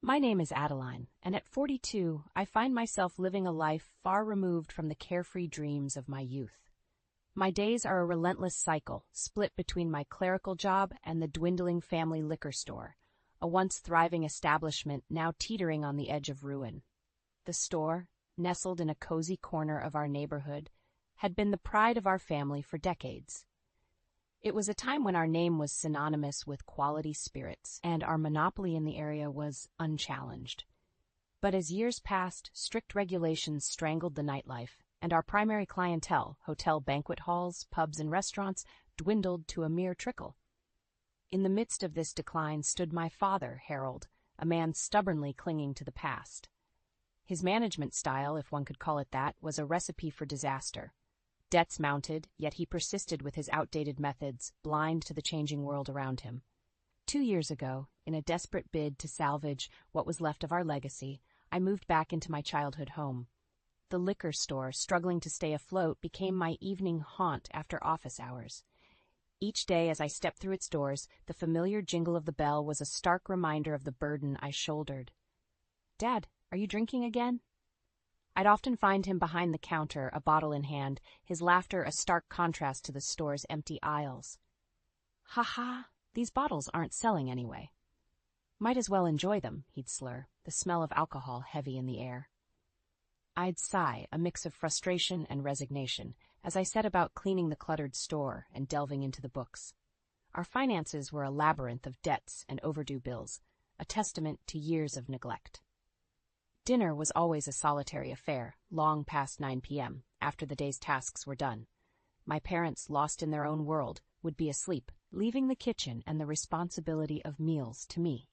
My name is Adeline, and at 42, I find myself living a life far removed from the carefree dreams of my youth. My days are a relentless cycle, split between my clerical job and the dwindling family liquor store, a once thriving establishment now teetering on the edge of ruin. The store, nestled in a cozy corner of our neighborhood, had been the pride of our family for decades. It was a time when our name was synonymous with quality spirits, and our monopoly in the area was unchallenged. But as years passed, strict regulations strangled the nightlife, and our primary clientele, hotel banquet halls, pubs, and restaurants, dwindled to a mere trickle. In the midst of this decline stood my father, Harold, a man stubbornly clinging to the past. His management style, if one could call it that, was a recipe for disaster. Debts mounted, yet he persisted with his outdated methods, blind to the changing world around him. 2 years ago, in a desperate bid to salvage what was left of our legacy, I moved back into my childhood home. The liquor store, struggling to stay afloat, became my evening haunt after office hours. Each day as I stepped through its doors, the familiar jingle of the bell was a stark reminder of the burden I shouldered. "Dad, are you drinking again?" I'd often find him behind the counter, a bottle in hand, his laughter a stark contrast to the store's empty aisles. "Ha, these bottles aren't selling anyway." "Might as well enjoy them," he'd slur, the smell of alcohol heavy in the air. I'd sigh, a mix of frustration and resignation, as I set about cleaning the cluttered store and delving into the books. Our finances were a labyrinth of debts and overdue bills, a testament to years of neglect. Dinner was always a solitary affair, long past 9 p.m., after the day's tasks were done. My parents, lost in their own world, would be asleep, leaving the kitchen and the responsibility of meals to me.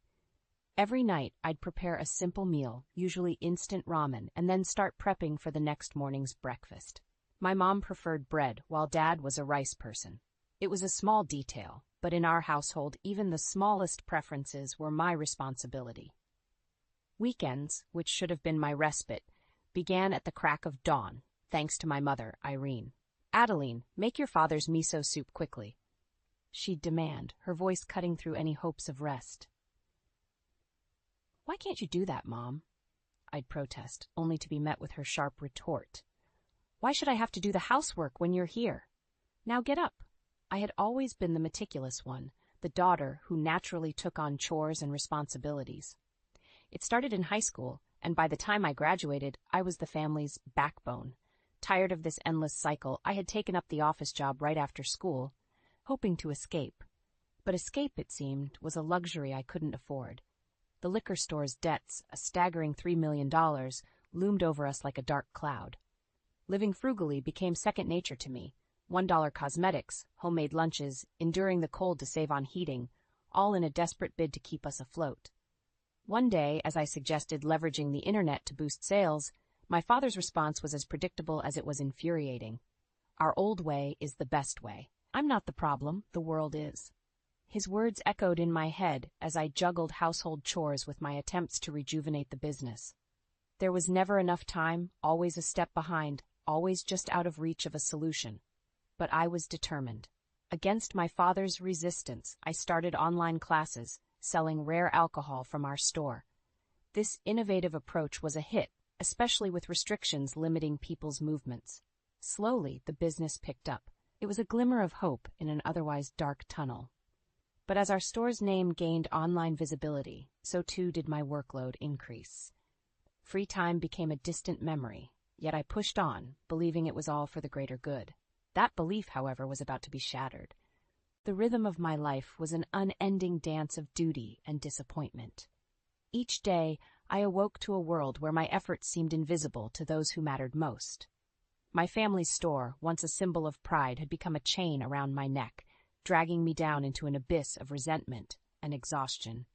Every night, I'd prepare a simple meal, usually instant ramen, and then start prepping for the next morning's breakfast. My mom preferred bread, while Dad was a rice person. It was a small detail, but in our household, even the smallest preferences were my responsibility. Weekends, which should have been my respite, began at the crack of dawn, thanks to my mother, Irene. "Adeline, make your father's miso soup quickly," she'd demand, her voice cutting through any hopes of rest. "Why can't you do that, Mom?" I'd protest, only to be met with her sharp retort. "Why should I have to do the housework when you're here? Now get up." I had always been the meticulous one, the daughter who naturally took on chores and responsibilities. It started in high school, and by the time I graduated, I was the family's backbone. Tired of this endless cycle, I had taken up the office job right after school, hoping to escape. But escape, it seemed, was a luxury I couldn't afford. The liquor store's debts, a staggering $3 million, loomed over us like a dark cloud. Living frugally became second nature to me. $1 cosmetics, homemade lunches, enduring the cold to save on heating, all in a desperate bid to keep us afloat. One day, as I suggested leveraging the internet to boost sales, my father's response was as predictable as it was infuriating. "Our old way is the best way. I'm not the problem, the world is." His words echoed in my head as I juggled household chores with my attempts to rejuvenate the business. There was never enough time, always a step behind, always just out of reach of a solution. But I was determined. Against my father's resistance, I started online classes, selling rare alcohol from our store. This innovative approach was a hit, especially with restrictions limiting people's movements. Slowly, the business picked up. It was a glimmer of hope in an otherwise dark tunnel. But as our store's name gained online visibility, so too did my workload increase. Free time became a distant memory, yet I pushed on, believing it was all for the greater good. That belief, however, was about to be shattered. The rhythm of my life was an unending dance of duty and disappointment. Each day, I awoke to a world where my efforts seemed invisible to those who mattered most. My family's store, once a symbol of pride, had become a chain around my neck, dragging me down into an abyss of resentment and exhaustion.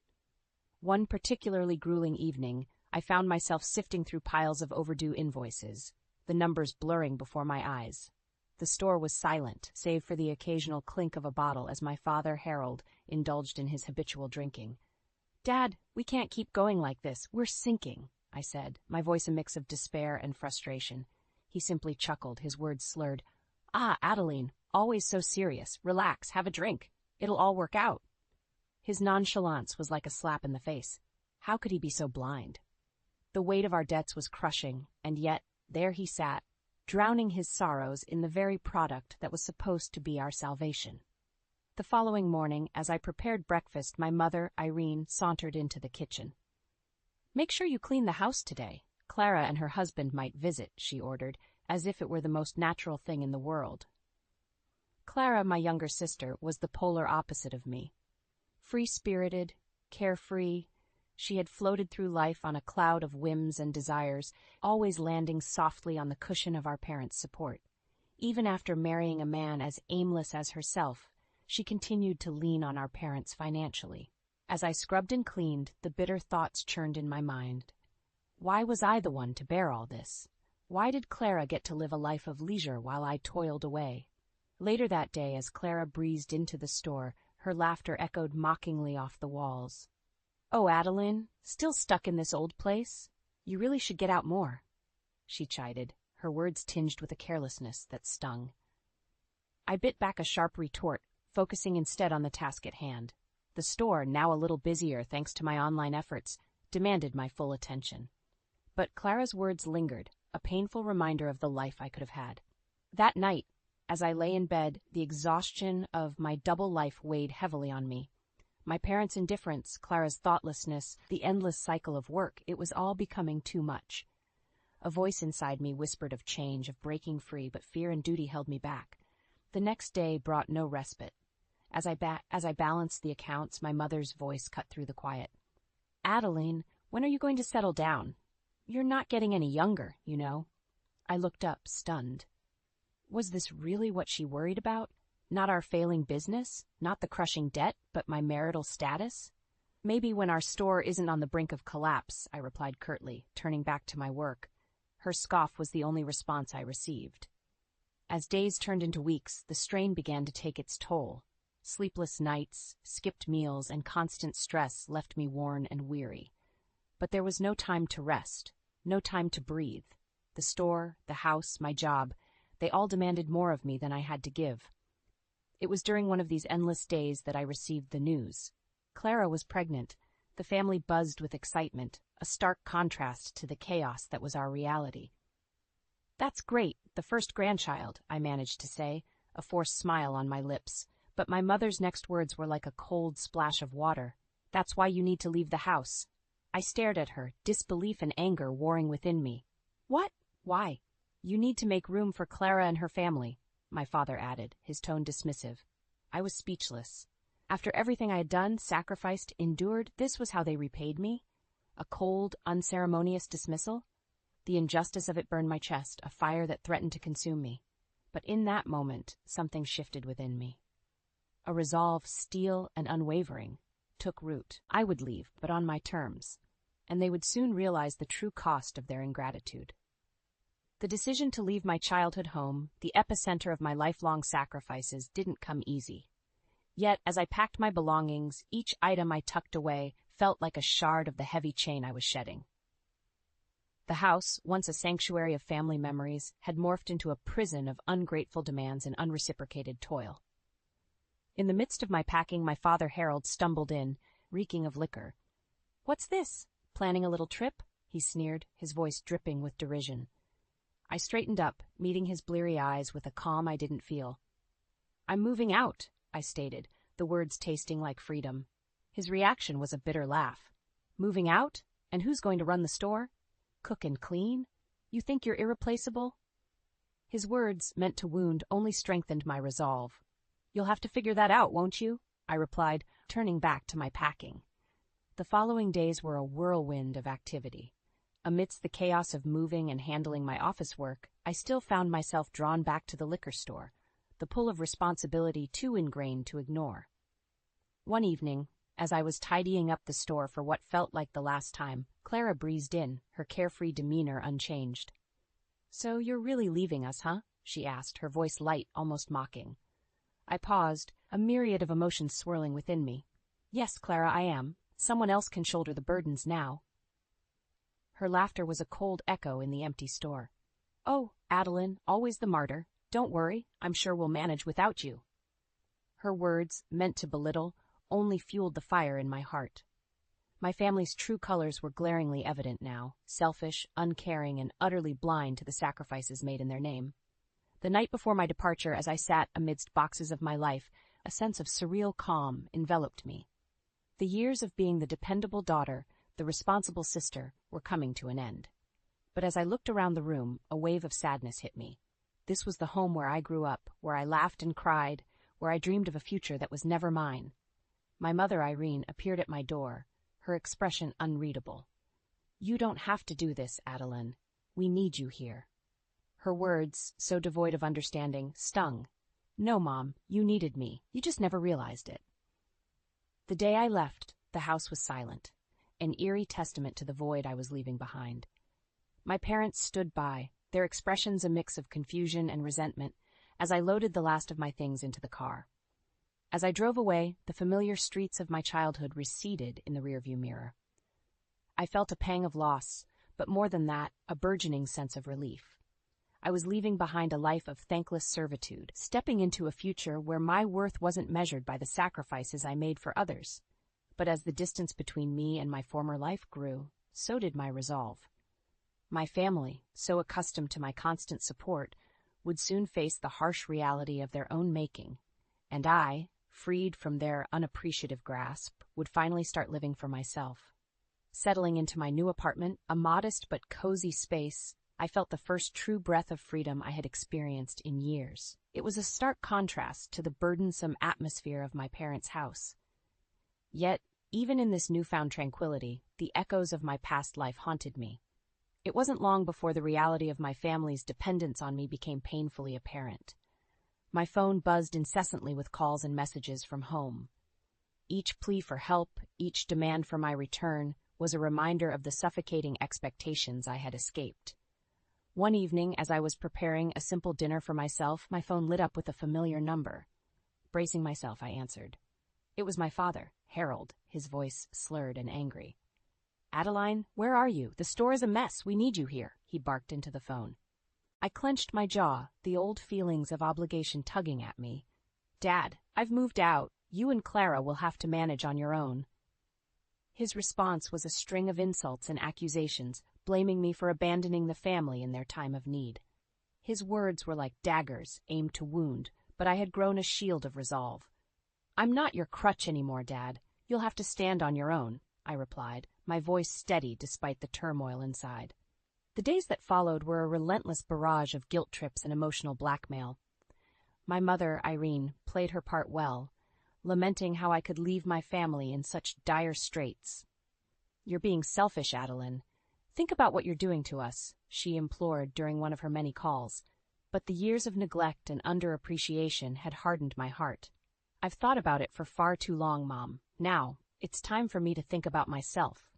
One particularly grueling evening, I found myself sifting through piles of overdue invoices, the numbers blurring before my eyes. The store was silent, save for the occasional clink of a bottle as my father, Harold, indulged in his habitual drinking. "Dad, we can't keep going like this. We're sinking," I said, my voice a mix of despair and frustration. He simply chuckled, his words slurred. "Ah, Adeline, always so serious. Relax, have a drink. It'll all work out." His nonchalance was like a slap in the face. How could he be so blind? The weight of our debts was crushing, and yet there he sat, drowning his sorrows in the very product that was supposed to be our salvation. The following morning, as I prepared breakfast, my mother, Irene, sauntered into the kitchen. "Make sure you clean the house today. Clara and her husband might visit," she ordered, as if it were the most natural thing in the world. Clara, my younger sister, was the polar opposite of me. Free-spirited, carefree, she had floated through life on a cloud of whims and desires, always landing softly on the cushion of our parents' support. Even after marrying a man as aimless as herself, she continued to lean on our parents financially. As I scrubbed and cleaned, the bitter thoughts churned in my mind. Why was I the one to bear all this? Why did Clara get to live a life of leisure while I toiled away? Later that day, as Clara breezed into the store, her laughter echoed mockingly off the walls. "Oh, Adeline, still stuck in this old place? You really should get out more," she chided, her words tinged with a carelessness that stung. I bit back a sharp retort, focusing instead on the task at hand. The store, now a little busier thanks to my online efforts, demanded my full attention. But Clara's words lingered, a painful reminder of the life I could have had. That night, as I lay in bed, the exhaustion of my double life weighed heavily on me. My parents' indifference, Clara's thoughtlessness, the endless cycle of work, it was all becoming too much. A voice inside me whispered of change, of breaking free, but fear and duty held me back. The next day brought no respite. As I balanced the accounts, my mother's voice cut through the quiet. "Adeline, when are you going to settle down? You're not getting any younger, you know." I looked up, stunned. Was this really what she worried about? Not our failing business, not the crushing debt, but my marital status? "Maybe when our store isn't on the brink of collapse," I replied curtly, turning back to my work. Her scoff was the only response I received. As days turned into weeks, the strain began to take its toll. Sleepless nights, skipped meals, and constant stress left me worn and weary. But there was no time to rest, no time to breathe. The store, the house, my job, they all demanded more of me than I had to give. It was during one of these endless days that I received the news. Clara was pregnant. The family buzzed with excitement, a stark contrast to the chaos that was our reality. "That's great, the first grandchild," I managed to say, a forced smile on my lips. But my mother's next words were like a cold splash of water. "That's why you need to leave the house." I stared at her, disbelief and anger warring within me. "What? Why?" "You need to make room for Clara and her family," my father added, his tone dismissive. I was speechless. After everything I had done, sacrificed, endured, this was how they repaid me? A cold, unceremonious dismissal? The injustice of it burned my chest, a fire that threatened to consume me. But in that moment, something shifted within me. A resolve, steel and unwavering, took root. I would leave, but on my terms, and they would soon realize the true cost of their ingratitude. The decision to leave my childhood home, the epicenter of my lifelong sacrifices, didn't come easy. Yet, as I packed my belongings, each item I tucked away felt like a shard of the heavy chain I was shedding. The house, once a sanctuary of family memories, had morphed into a prison of ungrateful demands and unreciprocated toil. In the midst of my packing, my father Harold stumbled in, reeking of liquor. "What's this? Planning a little trip?" he sneered, his voice dripping with derision. I straightened up, meeting his bleary eyes with a calm I didn't feel. "I'm moving out," I stated, the words tasting like freedom. His reaction was a bitter laugh. "Moving out? And who's going to run the store? Cook and clean? You think you're irreplaceable?" His words, meant to wound, only strengthened my resolve. "You'll have to figure that out, won't you?" I replied, turning back to my packing. The following days were a whirlwind of activity. Amidst the chaos of moving and handling my office work, I still found myself drawn back to the liquor store, the pull of responsibility too ingrained to ignore. One evening, as I was tidying up the store for what felt like the last time, Clara breezed in, her carefree demeanor unchanged. "So you're really leaving us, huh?" she asked, her voice light, almost mocking. I paused, a myriad of emotions swirling within me. "Yes, Clara, I am. Someone else can shoulder the burdens now." Her laughter was a cold echo in the empty store. "Oh, Adeline, always the martyr. Don't worry, I'm sure we'll manage without you." Her words, meant to belittle, only fueled the fire in my heart. My family's true colors were glaringly evident now, selfish, uncaring, and utterly blind to the sacrifices made in their name. The night before my departure, as I sat amidst boxes of my life, a sense of surreal calm enveloped me. The years of being the dependable daughter, the responsible sister, were coming to an end. But as I looked around the room, a wave of sadness hit me. This was the home where I grew up, where I laughed and cried, where I dreamed of a future that was never mine. My mother, Irene, appeared at my door, her expression unreadable. "You don't have to do this, Adeline. We need you here." Her words, so devoid of understanding, stung. "No, Mom, you needed me. You just never realized it." The day I left, the house was silent, an eerie testament to the void I was leaving behind. My parents stood by, their expressions a mix of confusion and resentment, as I loaded the last of my things into the car. As I drove away, the familiar streets of my childhood receded in the rearview mirror. I felt a pang of loss, but more than that, a burgeoning sense of relief. I was leaving behind a life of thankless servitude, stepping into a future where my worth wasn't measured by the sacrifices I made for others. But as the distance between me and my former life grew, so did my resolve. My family, so accustomed to my constant support, would soon face the harsh reality of their own making, and I, freed from their unappreciative grasp, would finally start living for myself. Settling into my new apartment, a modest but cozy space, I felt the first true breath of freedom I had experienced in years. It was a stark contrast to the burdensome atmosphere of my parents' house. Yet, even in this newfound tranquility, the echoes of my past life haunted me. It wasn't long before the reality of my family's dependence on me became painfully apparent. My phone buzzed incessantly with calls and messages from home. Each plea for help, each demand for my return, was a reminder of the suffocating expectations I had escaped. One evening, as I was preparing a simple dinner for myself, my phone lit up with a familiar number. Bracing myself, I answered. It was my father, Harold, his voice slurred and angry. "Adeline, where are you? The store is a mess. We need you here," he barked into the phone. I clenched my jaw, the old feelings of obligation tugging at me. "Dad, I've moved out. You and Clara will have to manage on your own." His response was a string of insults and accusations, blaming me for abandoning the family in their time of need. His words were like daggers, aimed to wound, but I had grown a shield of resolve. "I'm not your crutch anymore, Dad. You'll have to stand on your own," I replied, my voice steady despite the turmoil inside. The days that followed were a relentless barrage of guilt trips and emotional blackmail. My mother, Irene, played her part well, lamenting how I could leave my family in such dire straits. "You're being selfish, Adeline. Think about what you're doing to us," she implored during one of her many calls. But the years of neglect and underappreciation had hardened my heart. "I've thought about it for far too long, Mom. Now, it's time for me to think about myself."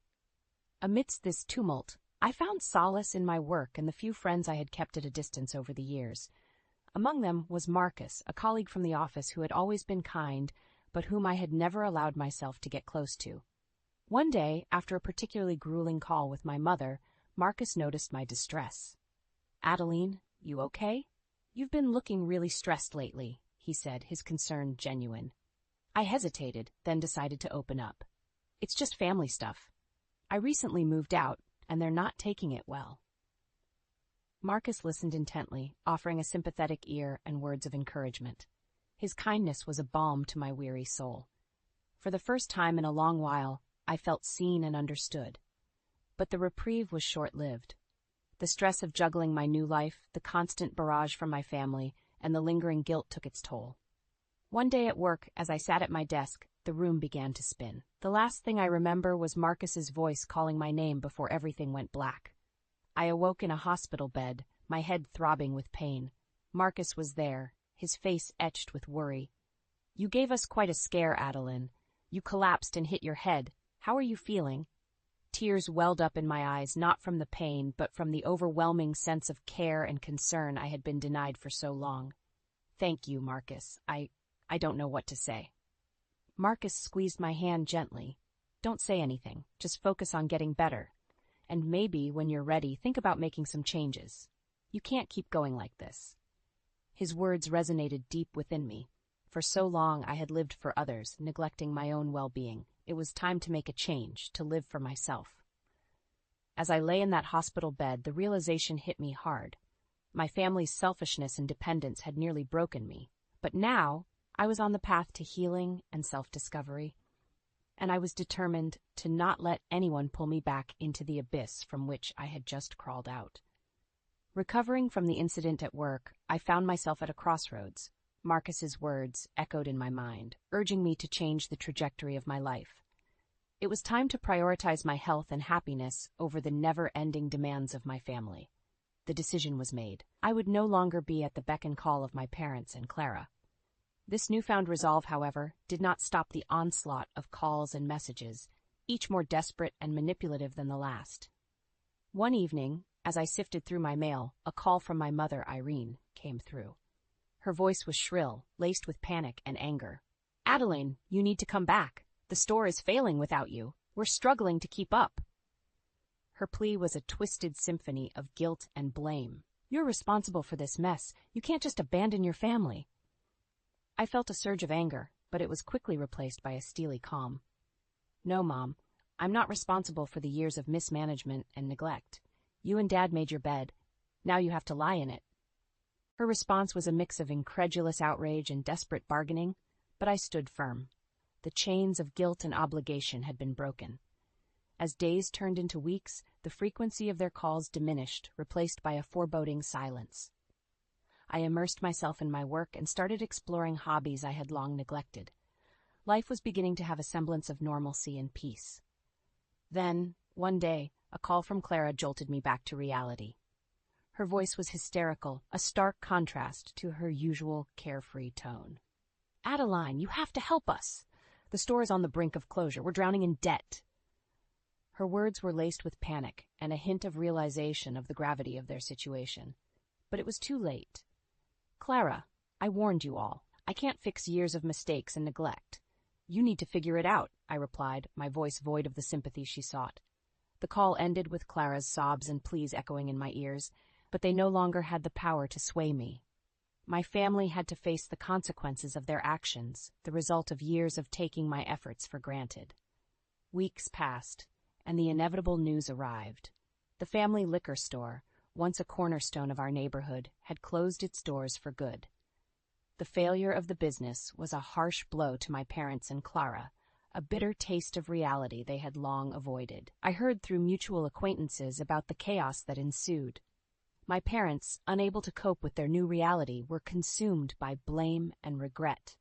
Amidst this tumult, I found solace in my work and the few friends I had kept at a distance over the years. Among them was Marcus, a colleague from the office who had always been kind, but whom I had never allowed myself to get close to. One day, after a particularly grueling call with my mother, Marcus noticed my distress. "Adeline, you okay? You've been looking really stressed lately," he said, his concern genuine. I hesitated, then decided to open up. "It's just family stuff. I recently moved out, and they're not taking it well." Marcus listened intently, offering a sympathetic ear and words of encouragement. His kindness was a balm to my weary soul. For the first time in a long while, I felt seen and understood. But the reprieve was short-lived. The stress of juggling my new life, the constant barrage from my family, and the lingering guilt took its toll. One day at work, as I sat at my desk, the room began to spin. The last thing I remember was Marcus's voice calling my name before everything went black. I awoke in a hospital bed, my head throbbing with pain. Marcus was there, his face etched with worry. "You gave us quite a scare, Adeline. You collapsed and hit your head. How are you feeling?" Tears welled up in my eyes, not from the pain, but from the overwhelming sense of care and concern I had been denied for so long. "Thank you, Marcus. I don't know what to say." Marcus squeezed my hand gently. "Don't say anything. Just focus on getting better. And maybe, when you're ready, think about making some changes. You can't keep going like this." His words resonated deep within me. For so long I had lived for others, neglecting my own well-being. it was time to make a change, to live for myself. As I lay in that hospital bed, the realization hit me hard. My family's selfishness and dependence had nearly broken me, but now I was on the path to healing and self-discovery, and I was determined to not let anyone pull me back into the abyss from which I had just crawled out. Recovering from the incident at work, I found myself at a crossroads. Marcus's words echoed in my mind, urging me to change the trajectory of my life. It was time to prioritize my health and happiness over the never-ending demands of my family. The decision was made. I would no longer be at the beck and call of my parents and Clara. This newfound resolve, however, did not stop the onslaught of calls and messages, each more desperate and manipulative than the last. One evening, as I sifted through my mail, a call from my mother, Irene, came through. Her voice was shrill, laced with panic and anger. "Adeline, you need to come back. The store is failing without you. We're struggling to keep up." Her plea was a twisted symphony of guilt and blame. "You're responsible for this mess. You can't just abandon your family." I felt a surge of anger, but it was quickly replaced by a steely calm. "No, Mom, I'm not responsible for the years of mismanagement and neglect. You and Dad made your bed. Now you have to lie in it." Her response was a mix of incredulous outrage and desperate bargaining, but I stood firm. The chains of guilt and obligation had been broken. As days turned into weeks, the frequency of their calls diminished, replaced by a foreboding silence. I immersed myself in my work and started exploring hobbies I had long neglected. Life was beginning to have a semblance of normalcy and peace. Then, one day, a call from Clara jolted me back to reality. Her voice was hysterical, a stark contrast to her usual carefree tone. "Adeline, you have to help us. The store is on the brink of closure. We're drowning in debt." Her words were laced with panic and a hint of realization of the gravity of their situation. But it was too late. "Clara, I warned you all. I can't fix years of mistakes and neglect. You need to figure it out," I replied, my voice void of the sympathy she sought. The call ended with Clara's sobs and pleas echoing in my ears, but they no longer had the power to sway me. My family had to face the consequences of their actions, the result of years of taking my efforts for granted. Weeks passed, and the inevitable news arrived. The family liquor store, once a cornerstone of our neighborhood, had closed its doors for good. The failure of the business was a harsh blow to my parents and Clara, a bitter taste of reality they had long avoided. I heard through mutual acquaintances about the chaos that ensued. My parents, unable to cope with their new reality, were consumed by blame and regret.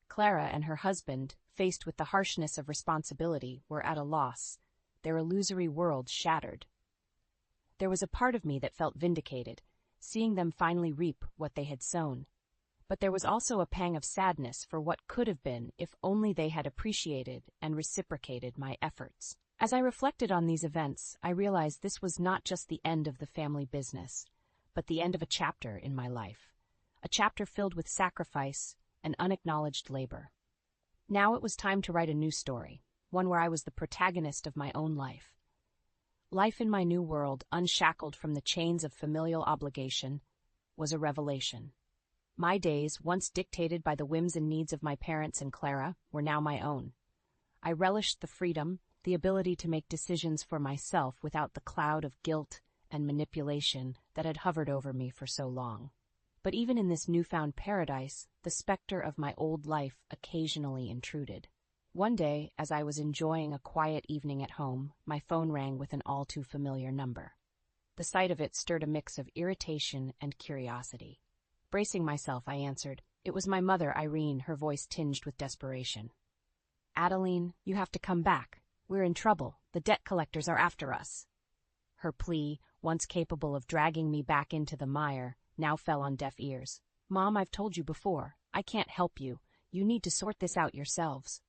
Clara and her husband, faced with the harshness of responsibility, were at a loss, their illusory world shattered. There was a part of me that felt vindicated, seeing them finally reap what they had sown. But there was also a pang of sadness for what could have been if only they had appreciated and reciprocated my efforts. As I reflected on these events, I realized this was not just the end of the family business, but the end of a chapter in my life, a chapter filled with sacrifice and unacknowledged labor. Now it was time to write a new story, one where I was the protagonist of my own life. Life in my new world, unshackled from the chains of familial obligation, was a revelation. My days, once dictated by the whims and needs of my parents and Clara, were now my own. I relished the freedom, the ability to make decisions for myself without the cloud of guilt and manipulation that had hovered over me for so long. But even in this newfound paradise, the specter of my old life occasionally intruded. One day, as I was enjoying a quiet evening at home, my phone rang with an all-too-familiar number. The sight of it stirred a mix of irritation and curiosity. Bracing myself, I answered. It was my mother, Irene, her voice tinged with desperation. "Adeline, you have to come back. We're in trouble. The debt collectors are after us." Her plea, once capable of dragging me back into the mire, now fell on deaf ears. "Mom, I've told you before. I can't help you. You need to sort this out yourselves."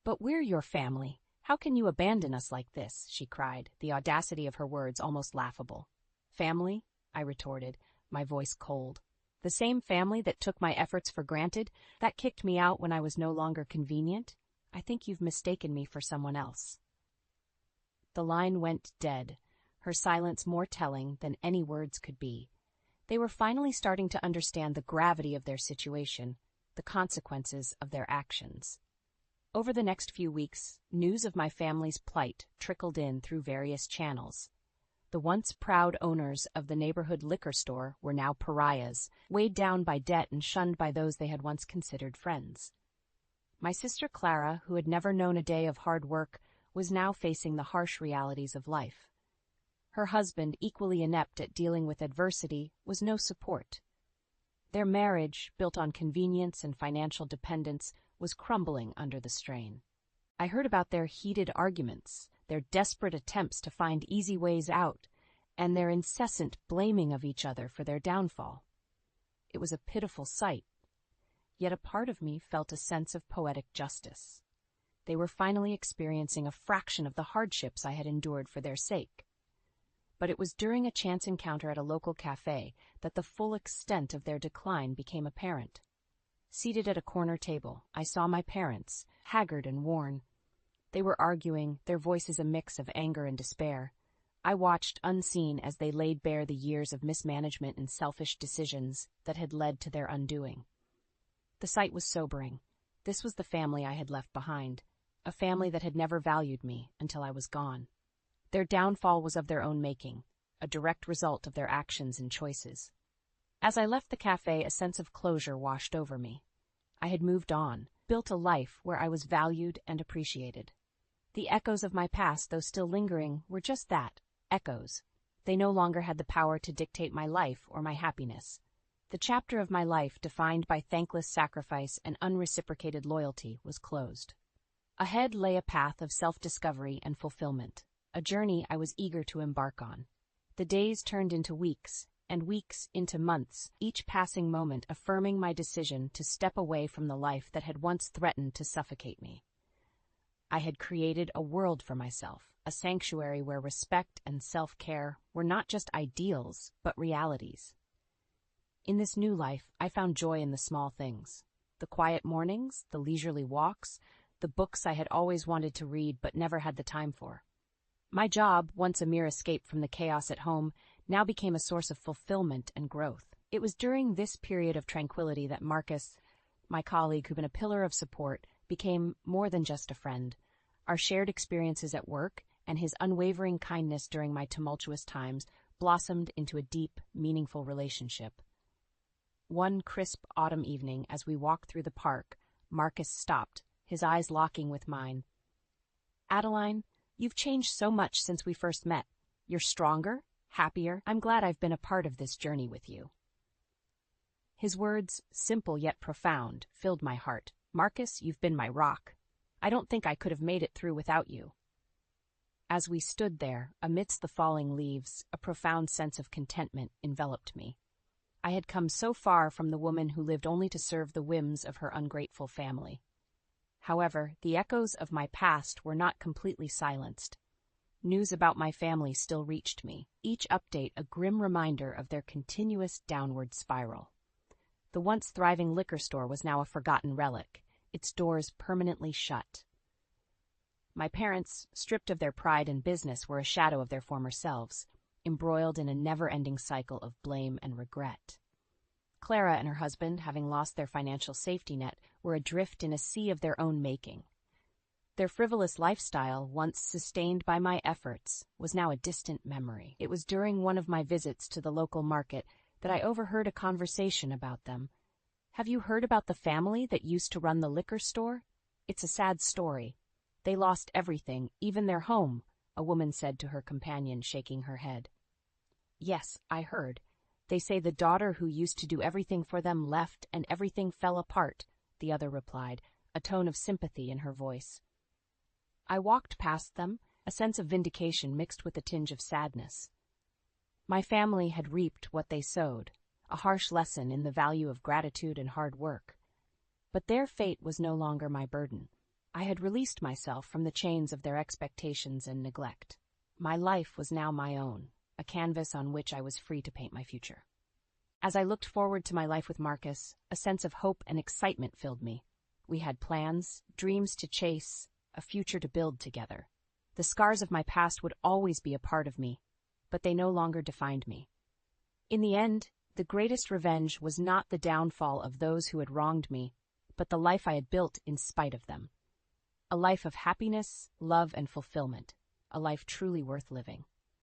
"But we're your family. How can you abandon us like this?" she cried, the audacity of her words almost laughable. "Family?" I retorted, my voice cold. "The same family that took my efforts for granted, that kicked me out when I was no longer convenient? I think you've mistaken me for someone else." The line went dead, her silence more telling than any words could be. They were finally starting to understand the gravity of their situation, the consequences of their actions. Over the next few weeks, news of my family's plight trickled in through various channels. The once proud owners of the neighborhood liquor store were now pariahs, weighed down by debt and shunned by those they had once considered friends. My sister Clara, who had never known a day of hard work, was now facing the harsh realities of life. Her husband, equally inept at dealing with adversity, was no support. Their marriage, built on convenience and financial dependence, was crumbling under the strain. I heard about their heated arguments, their desperate attempts to find easy ways out, and their incessant blaming of each other for their downfall. It was a pitiful sight, yet a part of me felt a sense of poetic justice. They were finally experiencing a fraction of the hardships I had endured for their sake. But it was during a chance encounter at a local cafe that the full extent of their decline became apparent. Seated at a corner table, I saw my parents, haggard and worn. They were arguing, their voices a mix of anger and despair. I watched unseen as they laid bare the years of mismanagement and selfish decisions that had led to their undoing. The sight was sobering. This was the family I had left behind, a family that had never valued me until I was gone. Their downfall was of their own making, a direct result of their actions and choices. As I left the cafe, a sense of closure washed over me. I had moved on, built a life where I was valued and appreciated. The echoes of my past, though still lingering, were just that, echoes. They no longer had the power to dictate my life or my happiness. The chapter of my life, defined by thankless sacrifice and unreciprocated loyalty, was closed. Ahead lay a path of self-discovery and fulfillment, a journey I was eager to embark on. The days turned into weeks, and weeks into months, each passing moment affirming my decision to step away from the life that had once threatened to suffocate me. I had created a world for myself, a sanctuary where respect and self-care were not just ideals, but realities. In this new life, I found joy in the small things. The quiet mornings, the leisurely walks, the books I had always wanted to read but never had the time for. My job, once a mere escape from the chaos at home, now became a source of fulfillment and growth. It was during this period of tranquility that Marcus, my colleague who'd been a pillar of support, became more than just a friend. Our shared experiences at work and his unwavering kindness during my tumultuous times blossomed into a deep, meaningful relationship. One crisp autumn evening, as we walked through the park, Marcus stopped, his eyes locking with mine. "Adeline, you've changed so much since we first met. You're stronger, happier. I'm glad I've been a part of this journey with you." His words, simple yet profound, filled my heart. "Marcus, you've been my rock. I don't think I could have made it through without you." As we stood there, amidst the falling leaves, a profound sense of contentment enveloped me. I had come so far from the woman who lived only to serve the whims of her ungrateful family. However, the echoes of my past were not completely silenced. News about my family still reached me, each update a grim reminder of their continuous downward spiral. The once thriving liquor store was now a forgotten relic, its doors permanently shut. My parents, stripped of their pride and business, were a shadow of their former selves, embroiled in a never-ending cycle of blame and regret. Clara and her husband, having lost their financial safety net, were adrift in a sea of their own making. Their frivolous lifestyle, once sustained by my efforts, was now a distant memory. It was during one of my visits to the local market that I overheard a conversation about them. "Have you heard about the family that used to run the liquor store? It's a sad story. They lost everything, even their home," a woman said to her companion, shaking her head. "Yes, I heard. They say the daughter who used to do everything for them left and everything fell apart," the other replied, a tone of sympathy in her voice. I walked past them, a sense of vindication mixed with a tinge of sadness. My family had reaped what they sowed, a harsh lesson in the value of gratitude and hard work. But their fate was no longer my burden. I had released myself from the chains of their expectations and neglect. My life was now my own, a canvas on which I was free to paint my future. As I looked forward to my life with Marcus, a sense of hope and excitement filled me. We had plans, dreams to chase, a future to build together. The scars of my past would always be a part of me, but they no longer defined me. In the end, the greatest revenge was not the downfall of those who had wronged me, but the life I had built in spite of them. A life of happiness, love, and fulfillment. A life truly worth living.